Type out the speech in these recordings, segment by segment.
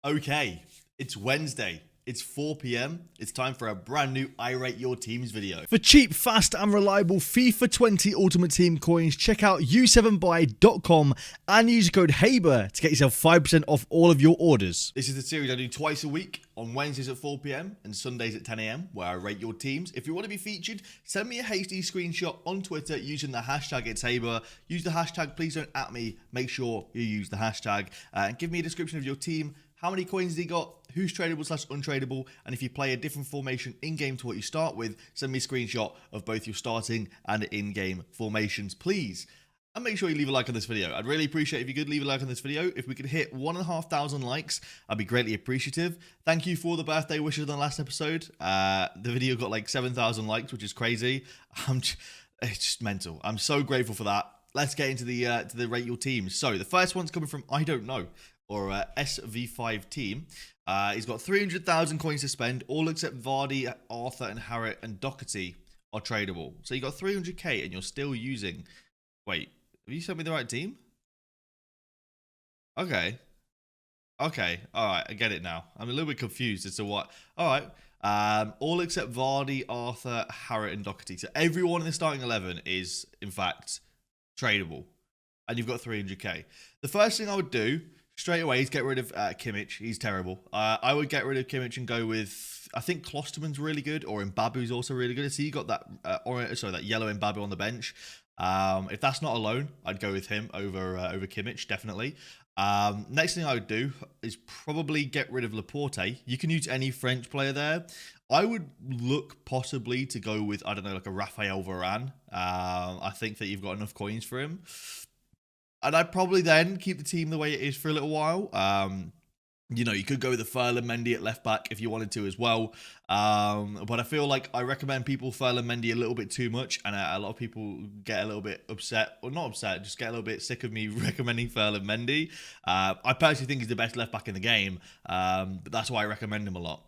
Okay, it's Wednesday. It's 4 p.m. It's time for a brand new I Rate Your Teams video. For cheap, fast and reliable FIFA 20 Ultimate Team coins, check out u7buy.com and use code HABER to get yourself 5% off all of your orders. This is the series I do twice a week, on Wednesdays at 4 p.m. and Sundays at 10 a.m, where I rate your teams. If you want to be featured, send me a hasty screenshot on Twitter using the hashtag Itshaber. Use the hashtag, please don't at me. Make sure you use the hashtag and give me a description of your team. How many coins has he got? Who's tradable / untradable? And if you play a different formation in-game to what you start with, send me a screenshot of both your starting and in-game formations, please. And make sure you leave a like on this video. I'd really appreciate if you could leave a like on this video. If we could hit 1,500 likes, I'd be greatly appreciative. Thank you for the birthday wishes on the last episode. The video got like 7,000 likes, which is crazy. It's just mental. I'm so grateful for that. Let's get into the rate your teams. So the first one's coming from I Don't Know, or SV5 team. He's got 300,000 coins to spend. All except Vardy, Arthur, and Harriet and Doherty are tradable. So you got 300k and you're still using... Wait, have you sent me the right team? Okay. Okay, alright, I get it now. I'm a little bit confused as to what... Alright, all except Vardy, Arthur, Harriet, and Doherty. So everyone in the starting 11 is, in fact, tradable. And you've got 300k. The first thing I would do straight away is get rid of Kimmich. He's terrible. I would get rid of Kimmich and go with, I think Klosterman's really good, or Mbabu's also really good. So you got that that yellow Mbabu on the bench. If that's not a loan, I'd go with him over Kimmich, definitely. Next thing I would do is probably get rid of Laporte. You can use any French player there. I would look possibly to go with, I don't know, like a Raphael Varane. I think that you've got enough coins for him. And I'd probably then keep the team the way it is for a little while. You know, you could go with the Ferland Mendy at left back if you wanted to as well. But I feel like I recommend people Ferland Mendy a little bit too much. And a lot of people get a little bit upset, or not upset, just get a little bit sick of me recommending Ferland Mendy. I personally think he's the best left back in the game. But that's why I recommend him a lot.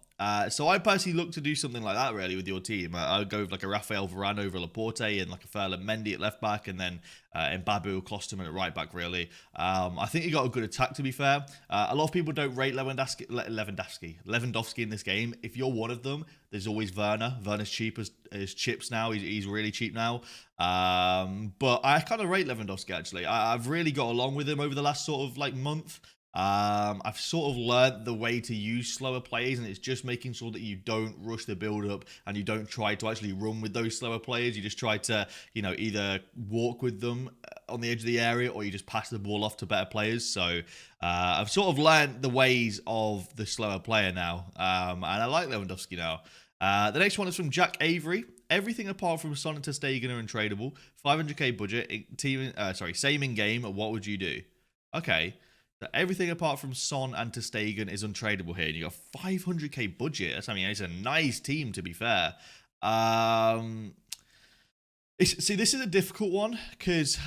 So I personally look to do something like that really with your team. I would go with like a Raphael Varane over Laporte and like a Ferland Mendy at left back, and then Mbabu, Klosterman at right back really. I think you got a good attack, to be fair. A lot of people don't rate Lewandowski in this game. If you're one of them, there's always Werner. Werner's cheap as chips now. He's really cheap now. But I kind of rate Lewandowski actually. I've really got along with him over the last sort of like month. I've sort of learned the way to use slower players, and it's just making sure that you don't rush the build up and you don't try to actually run with those slower players. You just try to, you know, either walk with them on the edge of the area, or you just pass the ball off to better players. So I've sort of learned the ways of the slower player now, and I like Lewandowski now. The next one is from Jack Avery. Everything apart from Son and ter Stegen are untradeable. 500k budget, same in game. What would you do? Okay. So everything apart from Son and ter Stegen is untradeable here. And you got 500k budget. That's, I mean, it's a nice team, to be fair. See, this is a difficult one because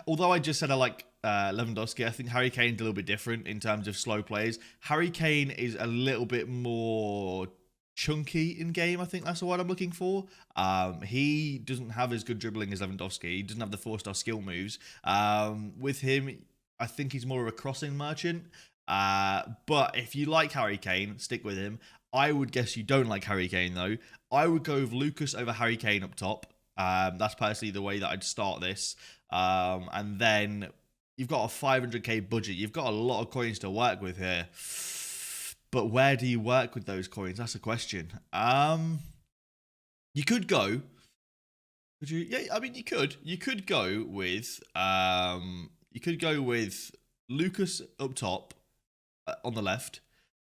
although I just said I like Lewandowski, I think Harry Kane's a little bit different in terms of slow plays. Harry Kane is a little bit more chunky in game. I think that's the word I'm looking for. He doesn't have as good dribbling as Lewandowski. He doesn't have the 4-star skill moves. With him, I think he's more of a crossing merchant. But if you like Harry Kane, stick with him. I would guess you don't like Harry Kane, though. I would go with Lucas over Harry Kane up top. That's personally the way that I'd start this. And then you've got a 500k budget. You've got a lot of coins to work with here. But where do you work with those coins? That's a question. You could go... Could you? Yeah, I mean, you could. You could go with... You could go with Lucas up top on the left,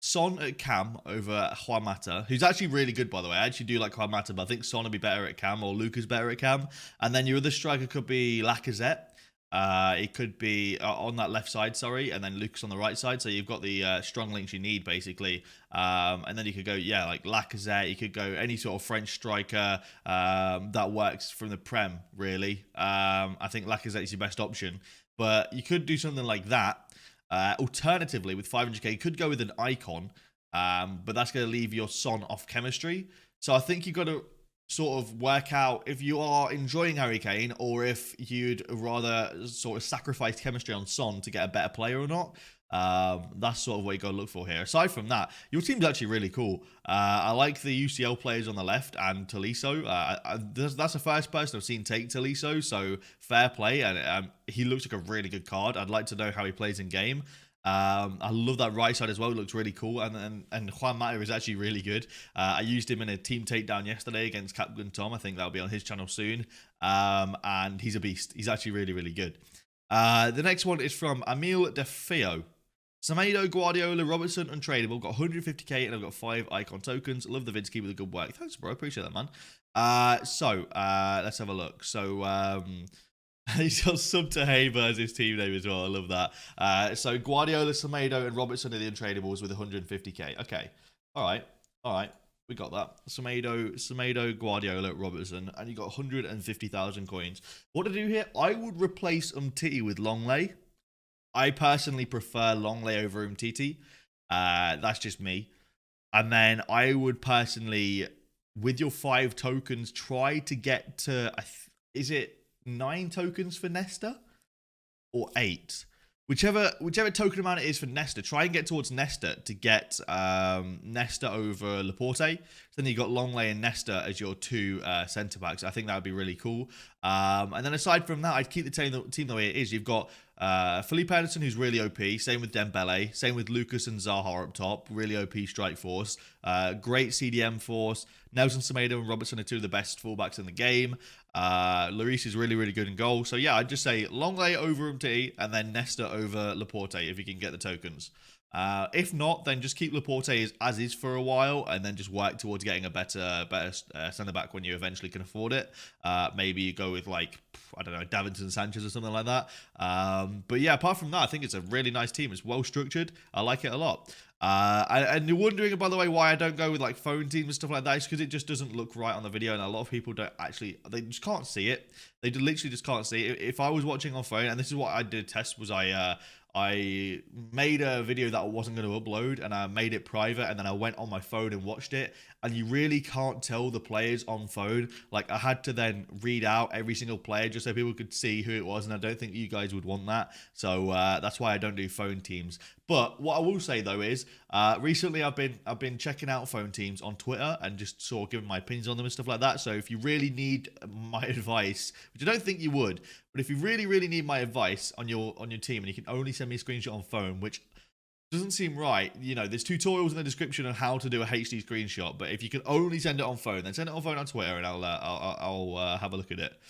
Son at cam over Juan Mata, who's actually really good, by the way. I actually do like Juan Mata, but I think Son would be better at cam, or Lucas better at cam. And then your other striker could be Lacazette. It could be on that left side, sorry, and then Lucas on the right side. So you've got the strong links you need, basically. And then you could go, yeah, like Lacazette. You could go any sort of French striker that works from the Prem, really. I think Lacazette is your best option. But you could do something like that. Alternatively, with 500k, you could go with an icon, but that's going to leave your Son off chemistry. So I think you've got to sort of work out if you are enjoying Harry Kane, or if you'd rather sort of sacrifice chemistry on Son to get a better player or not. That's sort of what you got to look for here. Aside from that, your team's actually really cool. I like the UCL players on the left and Tolisso. That's the first person I've seen take Tolisso, so fair play. And he looks like a really good card. I'd like to know how he plays in game. I love that right side as well. It looks really cool. And Juan Mata is actually really good. I used him in a team takedown yesterday against Captain Tom. I think that'll be on his channel soon. And he's a beast. He's actually really, really good. The next one is from Emil DeFeo. Semedo, Guardiola, Robertson, Untradeable. Got 150k and I've got 5 icon tokens. Love the vids. Keep with the good work. Thanks, bro. Appreciate that, man. Let's have a look. So, he's got sub to Haber as his team name as well. I love that. So Guardiola, Semedo, and Robertson are the Untradables with 150k. Okay. All right. We got that. Semedo, Guardiola, Robertson, and you got 150,000 coins. What to do here? I would replace Umtiti with Longley. I personally prefer Longley over Umtiti. That's just me. And then I would personally, with your 5 tokens, try to get to, is it 9 tokens for Nesta? Or 8? Whichever token amount it is for Nesta, try and get towards Nesta to get Nesta over Laporte. So then you've got Longley and Nesta as your 2 centre-backs. I think that would be really cool. And then aside from that, I'd keep the team the way it is. You've got Felipe Anderson, who's really OP. Same with Dembele. Same with Lucas and Zaha up top. Really OP strike force. Great CDM force. Nelson Semedo and Robertson are 2 of the best fullbacks in the game. Lloris is really, really good in goal. So yeah, I'd just say Longley over Umtiti and then Nesta over Laporte if you can get the tokens. If not, then just keep Laporte as is for a while and then just work towards getting a better centre-back when you eventually can afford it. Maybe you go with, like, I don't know, Davinson Sanchez or something like that. But yeah, apart from that, I think it's a really nice team. It's well-structured. I like it a lot. And you're wondering, by the way, why I don't go with like phone teams and stuff like that. It's because it just doesn't look right on the video, and a lot of people don't actually, they just can't see it. They literally just can't see it. If I was watching on phone, and this is what I did test, was I made a video that I wasn't going to upload, and I made it private, and then I went on my phone and watched it, and you really can't tell the players on phone. Like, I had to then read out every single player just so people could see who it was, and I don't think you guys would want that. So that's why I don't do phone teams. But what I will say though is, recently I've been checking out phone teams on Twitter and just sort of giving my opinions on them and stuff like that. So if you really need my advice, which I don't think you would, but if you really, really need my advice on your team, and you can only send me a screenshot on phone, which doesn't seem right. You know, there's tutorials in the description on how to do a HD screenshot, but if you can only send it on phone, then send it on phone on Twitter, and I'll have a look at it.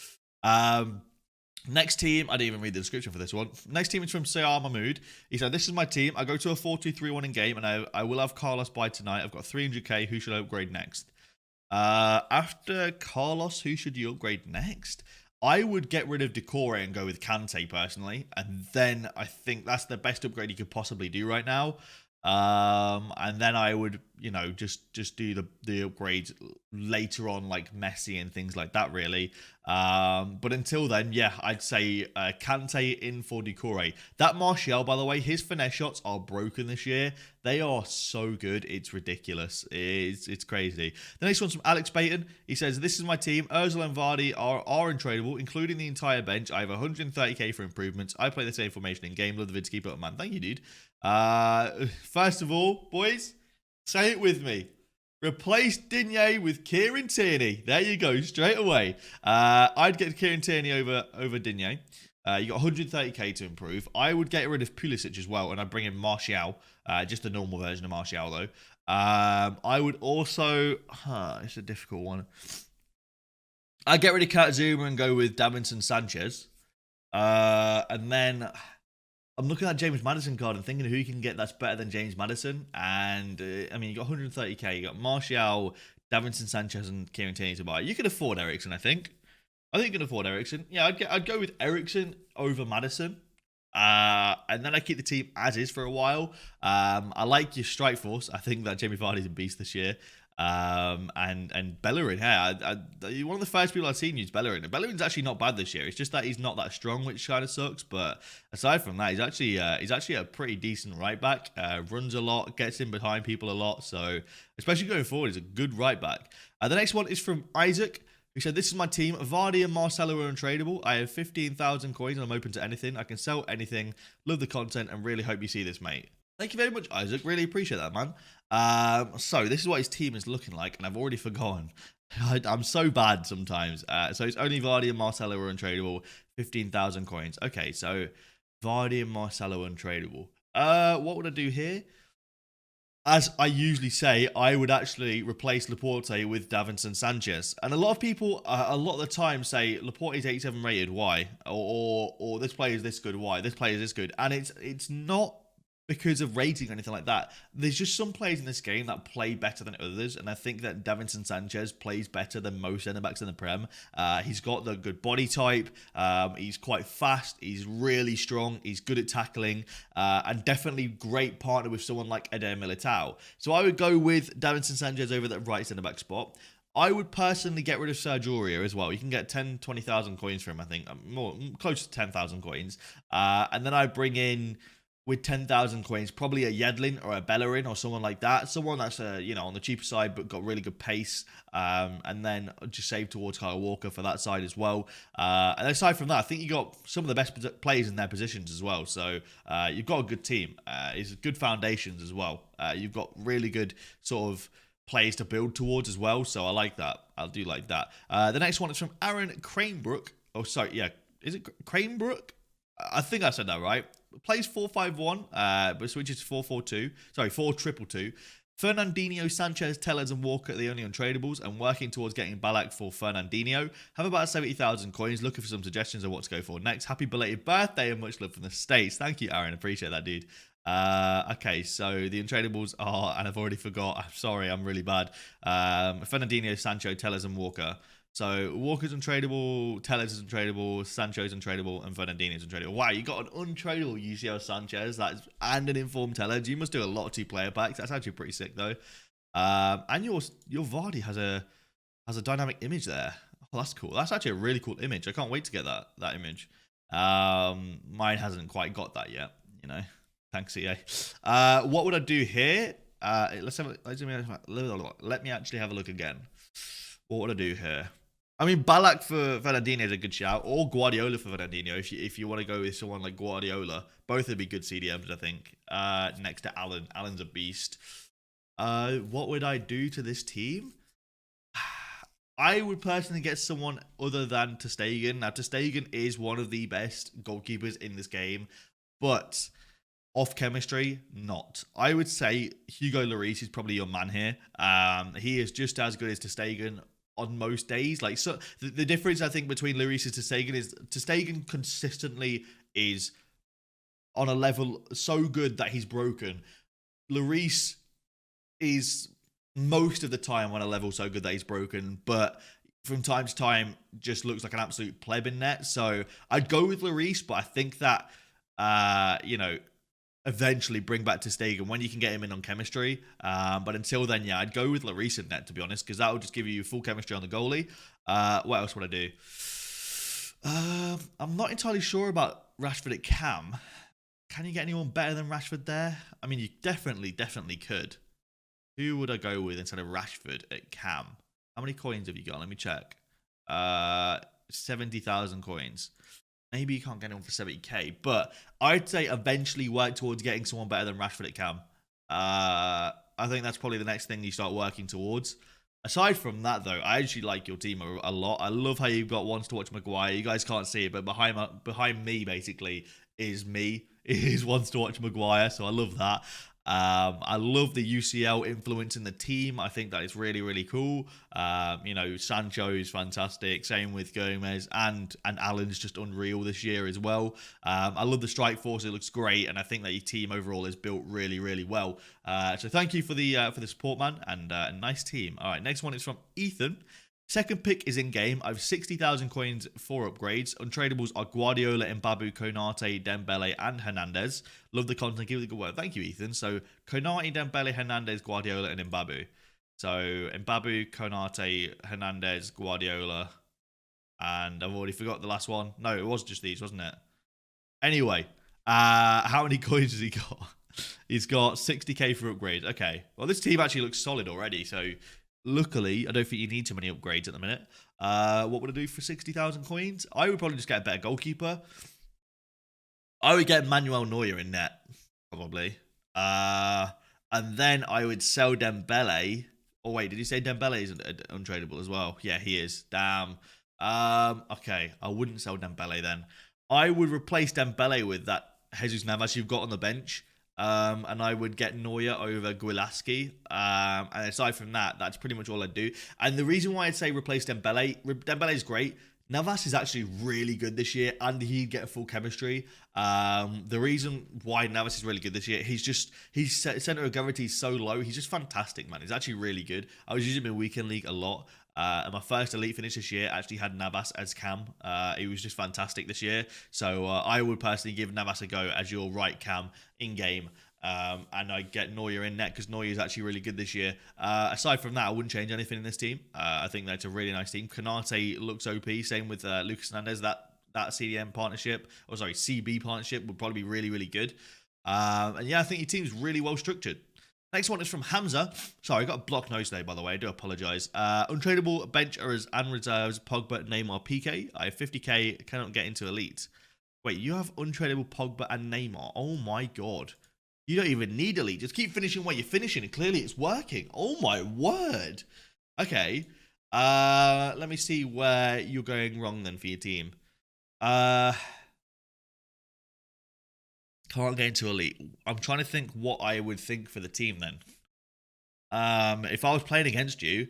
Next team, I didn't even read the description for this one. Next team is from Sayar Mahmood. He said, "This is my team. I go to a 4-2-3-1 in game, and I will have Carlos by tonight. I've got 300k. Who should I upgrade next?" After Carlos, who should you upgrade next? I would get rid of Decore and go with Kante personally, and then I think that's the best upgrade you could possibly do right now. And then I would, you know, just do the upgrades later on, like Messi and things like that, really. But until then, yeah, I'd say Kante in for Decore. That Martial, by the way, his finesse shots are broken this year. They are so good, it's ridiculous. It's crazy. The next one's from Alex Peyton. He says, "This is my team. Ozil and Vardy are untradeable, including the entire bench. I have 130k for improvements. I play the same formation in game. Love the vids. Keep it up, man." Thank you, dude. First of all, boys, say it with me. Replace Digne with Kieran Tierney. There you go, straight away. I'd get Kieran Tierney over Digne. You got 130k to improve. I would get rid of Pulisic as well, and I'd bring in Martial. Just the normal version of Martial, though. I would also... it's a difficult one. I'd get rid of Katzuma and go with Davinson Sanchez. And then... I'm looking at James Maddison card and thinking who you can get that's better than James Maddison. And, I mean, you got 130k. You got Martial, Davinson Sanchez, and Kieran Tierney to buy. You can afford Eriksen, I think. I think you can afford Eriksen. Yeah, I'd go with Eriksen over Maddison. And then I keep the team as is for a while. I like your strike force. I think that Jamie Vardy's a beast this year. And Bellerin, you're one of the first people I've seen use Bellerin. Bellerin's actually not bad this year. It's just that he's not that strong, which kind of sucks. But aside from that, he's actually a pretty decent right back. Runs a lot, gets in behind people a lot. So especially going forward, he's a good right back. The next one is from Isaac. who said, "This is my team. Vardy and Marcelo are untradeable. I have 15,000 coins and I'm open to anything. I can sell anything. Love the content and really hope you see this, mate." Thank you very much, Isaac. Really appreciate that, man. So this is what his team is looking like, and I've already forgotten. I'm so bad sometimes. So it's only Vardy and Marcelo are untradeable. 15,000 coins. Okay, so Vardy and Marcelo untradeable. What would I do here? As I usually say, I would actually replace Laporte with Davinson Sanchez. And a lot of people, a lot of the time, say Laporte is 87 rated. Why? Or this player is this good. Why? This player is this good. And it's not because of rating or anything like that. There's just some players in this game that play better than others, and I think that Davinson Sanchez plays better than most centre-backs in the Prem. He's got the good body type, he's quite fast, he's really strong, he's good at tackling, and definitely great partner with someone like Eder Militao. So I would go with Davinson Sanchez over that right centre-back spot. I would personally get rid of Sergio Aurier as well. You can get 10, 20,000 coins for him, I think. Close to 10,000 coins. And then I'd bring in, with 10,000 coins, probably a Yedlin or a Bellerin or someone like that. Someone that's, on the cheaper side but got really good pace. And then just save towards Kyle Walker for that side as well. And aside from that, I think you got some of the best players in their positions as well. So you've got a good team. It's good foundations as well. You've got really good sort of players to build towards as well. So I like that. I do like that. The next one is from Erin Crane. Is it Cranebrook? I think I said that right. Plays 4-5-1, but switches to 4-4-2. Sorry, 4-2-2-2. Fernandinho, Sanchez, Tellez, and Walker are the only untradables, and working towards getting Ballack for Fernandinho. Have about 70,000 coins. Looking for some suggestions on what to go for next. Happy belated birthday and much love from the States. Thank you, Aaron. Appreciate that, dude. Okay, so the untradables are, and I've already forgot. I'm sorry, I'm really bad. Fernandinho, Sancho, Tellez, and Walker. So Walker's untradeable, Tellez is untradeable, Sancho's untradeable, and Fernandinho's untradeable. Wow, you got an untradeable UCL Sanchez and an informed Tellez. You must do a lot of 2-player packs. That's actually pretty sick though. And your Vardy has a dynamic image there. Oh, that's cool. That's actually a really cool image. I can't wait to get that image. Mine hasn't quite got that yet. Thanks, EA. What would I do here? Let me actually have a look again. What would I do here? I mean, Ballack for Fernandinho is a good shout, or Guardiola for Fernandinho if you want to go with someone like Guardiola. Both would be good CDMs, I think. Next to Allen. Allen's a beast. What would I do to this team? I would personally get someone other than ter Stegen. Now, ter Stegen is one of the best goalkeepers in this game, but off chemistry, not. I would say Hugo Lloris is probably your man here. He is just as good as ter Stegen on most days. Like, so the difference I think between Lloris and ter Stegen is ter Stegen consistently is on a level so good that he's broken. Lloris is most of the time on a level so good that he's broken, but from time to time just looks like an absolute pleb in net. So I'd go with Lloris, but I think that eventually bring back ter Stegen when you can get him in on chemistry. But until then, yeah, I'd go with Lloris in net, to be honest, because that will just give you full chemistry on the goalie. What else would I do? I'm not entirely sure about Rashford at cam. Can you get anyone better than Rashford there? I mean, you definitely could. Who would I go with instead of Rashford at cam? How many coins have you got? Let me check. 70,000 coins. Maybe you can't get him for 70k, but I'd say eventually work towards getting someone better than Rashford at cam. I think that's probably the next thing you start working towards. Aside from that, though, I actually like your team a lot. I love how you've got Wants to Watch Maguire. You guys can't see it, but behind me, basically, is me. It is Wants to Watch Maguire, so I love that. I love the UCL influence in the team. I think that is really, really cool. Sancho is fantastic. Same with Gomez, and Allen's just unreal this year as well. I love the strike force. It looks great, and I think that your team overall is built really, really well. So thank you for the support, man, and a nice team. All right, next one is from Ethan. Second pick is in game. I have 60,000 coins for upgrades. Untradables are Guardiola, Mbabu, Konate, Dembele, and Hernandez. Love the content. Give it a good word. Thank you, Ethan. So Konate, Dembele, Hernandez, Guardiola, and Mbabu. So Mbabu, Konate, Hernandez, Guardiola, and I've already forgot the last one. No, it was just these, wasn't it? Anyway, how many coins has he got? He's got 60k for upgrades. Okay. Well, this team actually looks solid already, so luckily, I don't think you need too many upgrades at the minute. What would I do for 60,000 coins? I would probably just get a better goalkeeper. I would get Manuel Neuer in net, probably. And then I would sell Dembele. Oh, wait, did you say Dembele is untradeable as well? Yeah, he is. Damn. Okay, I wouldn't sell Dembele then. I would replace Dembele with that Jesus Navas you've got on the bench. And I would get Neuer over Guilaski. And aside from that, that's pretty much all I'd do. And the reason why I'd say replace Dembele is great. Navas is actually really good this year, and he'd get a full chemistry. The reason why Navas is really good this year, his center of gravity is so low. He's just fantastic, man. He's actually really good. I was using him in weekend league a lot. And my first elite finish this year actually had Navas as cam. He was just fantastic this year. So I would personally give Navas a go as your right cam in game. And I get Neuer in net because Neuer is actually really good this year. Aside from that, I wouldn't change anything in this team. I think that's a really nice team. Kanate looks OP. Same with Lucas Hernandez. That CDM partnership, or sorry, CB partnership would probably be really, really good. And yeah, I think your team's really well structured. Next one is from Hamza. Sorry, I got a blocked nose today, by the way. I do apologise. Untradeable benchers and reserves, Pogba, Neymar, PK. I have 50k, cannot get into elite. Wait, you have untradeable Pogba and Neymar. Oh my god. You don't even need elite. Just keep finishing where you're finishing, and clearly it's working. Oh my word. Okay. Let me see where you're going wrong then for your team. Can't get into elite. I'm trying to think what I would think for the team then. If I was playing against you,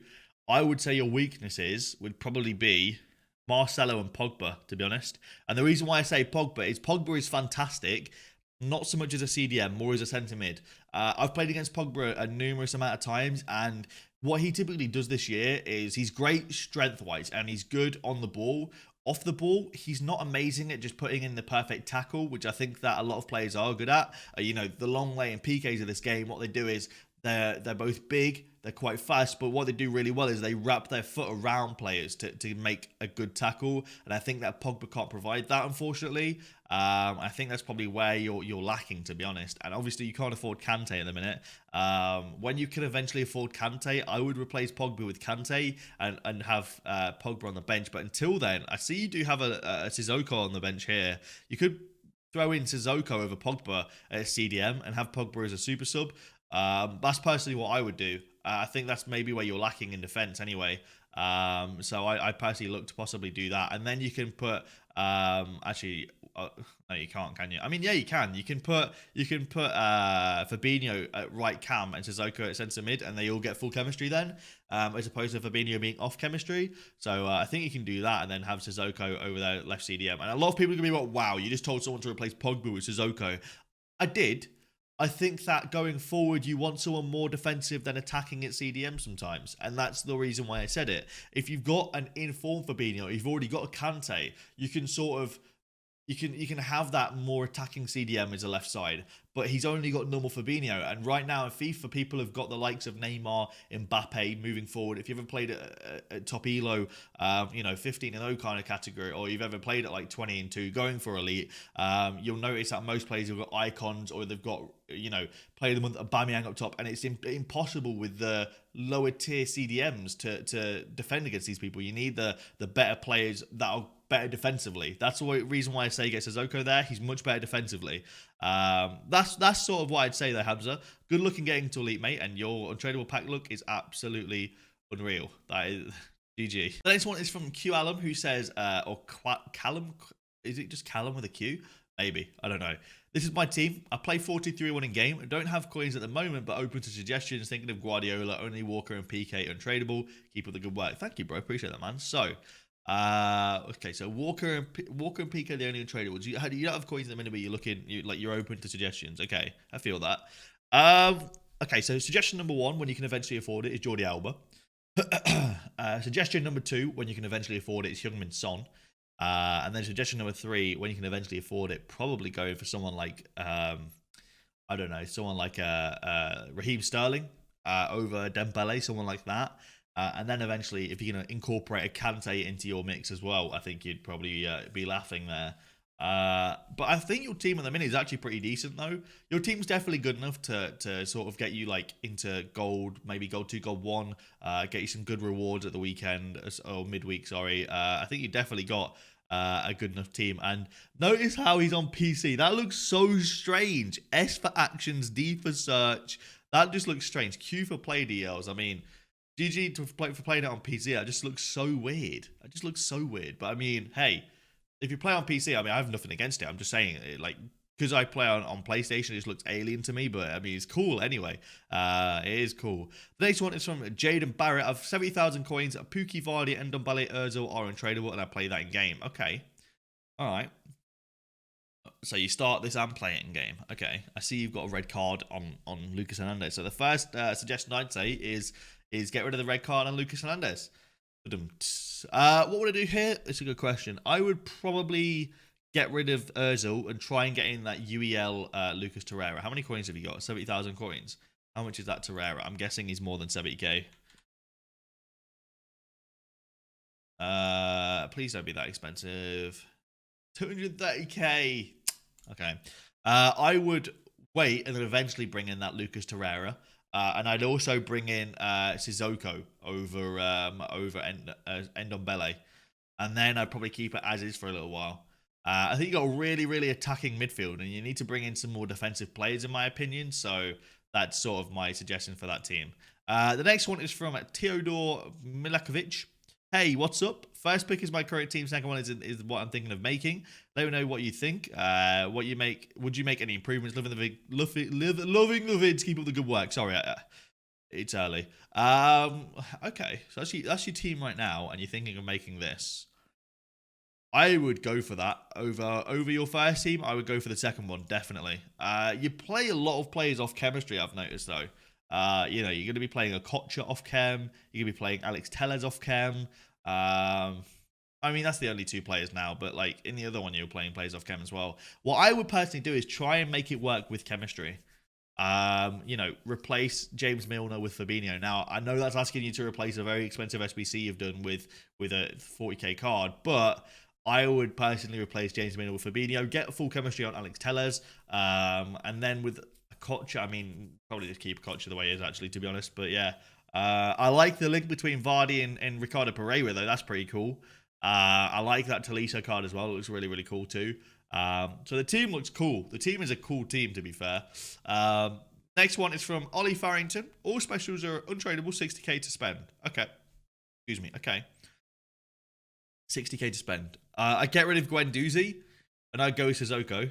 I would say your weaknesses would probably be Marcelo and Pogba, to be honest. And the reason why I say Pogba is fantastic, not so much as a CDM, more as a centre mid. I've played against Pogba a numerous amount of times, and what he typically does this year is he's great strength-wise, and he's good on the ball. Off the ball, he's not amazing at just putting in the perfect tackle, which I think that a lot of players are good at. The long lay and PKs of this game, what they do is they're both big, they're quite fast, but what they do really well is they wrap their foot around players to make a good tackle, and I think that Pogba can't provide that, unfortunately. I think that's probably where you're lacking, to be honest. And obviously, you can't afford Kante at the minute. When you can eventually afford Kante, I would replace Pogba with Kante and have Pogba on the bench. But until then, I see you do have a Sissoko on the bench here. You could throw in Sissoko over Pogba at CDM and have Pogba as a super sub. That's personally what I would do. I think that's maybe where you're lacking in defense anyway. So I personally look to possibly do that. And then you can put no, you can't, can you? I mean, yeah, you can. You can put Fabinho at right cam and Sissoko at centre mid, and they all get full chemistry then, as opposed to Fabinho being off chemistry. So I think you can do that and then have Sissoko over there left CDM. And a lot of people are going to be like, wow, you just told someone to replace Pogba with Sissoko. I did. I think that going forward, you want someone more defensive than attacking at CDM sometimes. And that's the reason why I said it. If you've got an informed Fabinho, you've already got a Kante, you can sort of... You can have that more attacking CDM as a left side, but he's only got normal Fabinho. And right now in FIFA, people have got the likes of Neymar, Mbappe moving forward. If you've ever played at top elo, 15 and 0 kind of category, or you've ever played at like 20 and 2 going for elite, you'll notice that most players have got icons, or they've got, play them with Aubameyang up top, and it's impossible with the lower tier CDMs to defend against these people. You need the better players that are better defensively. That's the reason why I say get Sissoko there. He's much better defensively. That's sort of what I'd say there, Hamza. Good looking getting to elite, mate, and your untradeable pack look is absolutely unreal. That is GG. The next one is from Callum, who says, Callum, is it just Callum with a Q? Maybe, I don't know. This is my team. I play 4-2-3-1 in game. I don't have coins at the moment, but open to suggestions. Thinking of Guardiola, only Walker and PK untradeable. Keep up the good work. Thank you, bro. Appreciate that, man. So, okay, so Walker and PK are the only untradeable. You don't have coins at the minute, but you're open to suggestions. Okay, I feel that. Okay, so suggestion number 1, when you can eventually afford it, is Jordi Alba. Suggestion number 2, when you can eventually afford it, is Heung-min Son. And then suggestion number 3, when you can eventually afford it, probably going for someone like, I don't know, someone like Raheem Sterling over Dembele, someone like that. And then eventually, if you're going to incorporate a Kante into your mix as well, I think you'd probably be laughing there. But I think your team at the minute is actually pretty decent, though. Your team's definitely good enough to sort of get you like into gold, maybe gold 2, gold 1, get you some good rewards at the weekend or midweek. Sorry, I think you definitely got a good enough team. And notice how he's on PC. That looks so strange. S for actions, D for search. That just looks strange. Q for play DLs. I mean, GG for playing it on PC. That just looks so weird. It just looks so weird. But I mean, hey, if you play on PC, I mean, I have nothing against it. I'm just saying, like, because I play on PlayStation, it just looks alien to me. But I mean, it's cool anyway. It is cool. The next one is from Jayden Barrett. I've 70,000 coins. Pookie, Vardy, and Ndombele, Ozil are untradeable, and I play that in game. Okay, all right. So you start this and play it in game. Okay, I see you've got a red card on Lucas Hernandez. So the first suggestion I'd say is get rid of the red card on Lucas Hernandez. What would I do here? It's a good question. I would probably get rid of Ozil and try and get in that UEL Lucas Torreira. How many coins have you got? 70,000 coins. How much is that Torreira? I'm guessing he's more than 70k. Please don't be that expensive. 230k. Okay. I would wait and then eventually bring in that Lucas Torreira. And I'd also bring in Sissoko over Ndombele. And then I'd probably keep it as is for a little while. I think you got a really, really attacking midfield, and you need to bring in some more defensive players, in my opinion. So that's sort of my suggestion for that team. The next one is from Teodor Melaka. Hey, what's up? First pick is my current team. Second one is what I'm thinking of making. Let me know what you think. What you make? Would you make any improvements? Loving the vids. Keep up the good work. Sorry, it's early. Okay, so that's your team right now, and you're thinking of making this. I would go for that over your first team. I would go for the second one, definitely. You play a lot of players off chemistry, I've noticed, though. You know, you're going to be playing a Kocha off chem. You're going to be playing Alex Telles off chem. I mean, that's the only two players now, but like in the other one, you're playing players off chem as well. What I would personally do is try and make it work with chemistry. You know, replace James Milner with Fabinho. Now, I know that's asking you to replace a very expensive SBC you've done with a 40k card, but I would personally replace James Milner with Fabinho, get full chemistry on Alex Telles, and then with Kocha, I mean, probably just keep Kocha the way he is, actually, to be honest. But yeah, I like the link between Vardy and Ricardo Pereira, though. That's pretty cool. I like that Tolisso card as well. It looks really, really cool, too. So the team looks cool. The team is a cool team, to be fair. Next one is from Ollie Farrington. All specials are untradeable, 60k to spend. Okay. Excuse me. Okay. 60k to spend. I get rid of Guendouzi, and I go with Sissoko.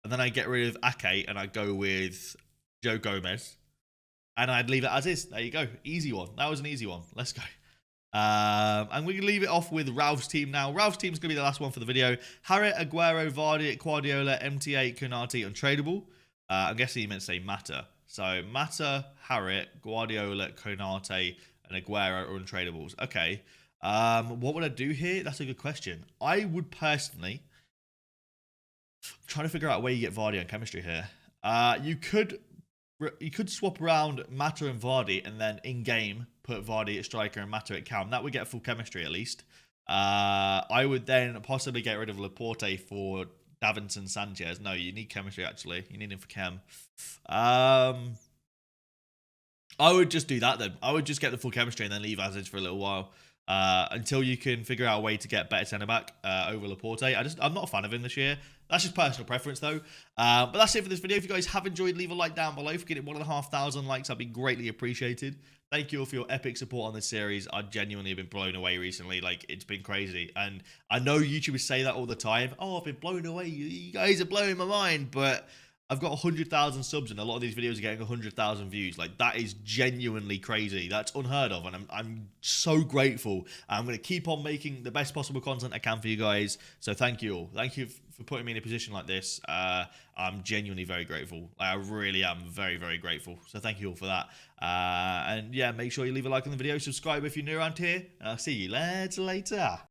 And then I get rid of Ake, and I go with Joe Gomez. And I'd leave it as is. There you go. Easy one. That was an easy one. Let's go. And we can leave it off with Ralph's team now. Ralph's team is going to be the last one for the video. Harriet, Aguero, Vardy, Guardiola, MTA, Konate, untradeable. I'm guessing you meant to say Mata. So Mata, Harriet, Guardiola, Konate, and Aguero are untradeables. Okay. What would I do here? That's a good question. I would personally... I'm trying to figure out where you get Vardy on chemistry here. You could swap around Mata and Vardy, and then in-game put Vardy at striker and Mata at cam. That would get full chemistry at least. I would then possibly get rid of Laporte for Davinson Sanchez. No, you need chemistry, actually. You need him for chem. I would just do that then. I would just get the full chemistry and then leave as is for a little while. Until you can figure out a way to get better centre-back over Laporte. I'm not a fan of him this year. That's just personal preference, though. But that's it for this video. If you guys have enjoyed, leave a like down below. If you get it 1,500 likes, that'd be greatly appreciated. Thank you all for your epic support on this series. I genuinely have been blown away recently. Like, it's been crazy. And I know YouTubers say that all the time. Oh, I've been blown away. You guys are blowing my mind. But I've got 100,000 subs, and a lot of these videos are getting 100,000 views. Like, that is genuinely crazy. That's unheard of, and I'm so grateful. I'm going to keep on making the best possible content I can for you guys. So thank you all. Thank you for putting me in a position like this. I'm genuinely very grateful. I really am very, very grateful. So thank you all for that. And yeah, make sure you leave a like on the video. Subscribe if you're new around here. And I'll see you later.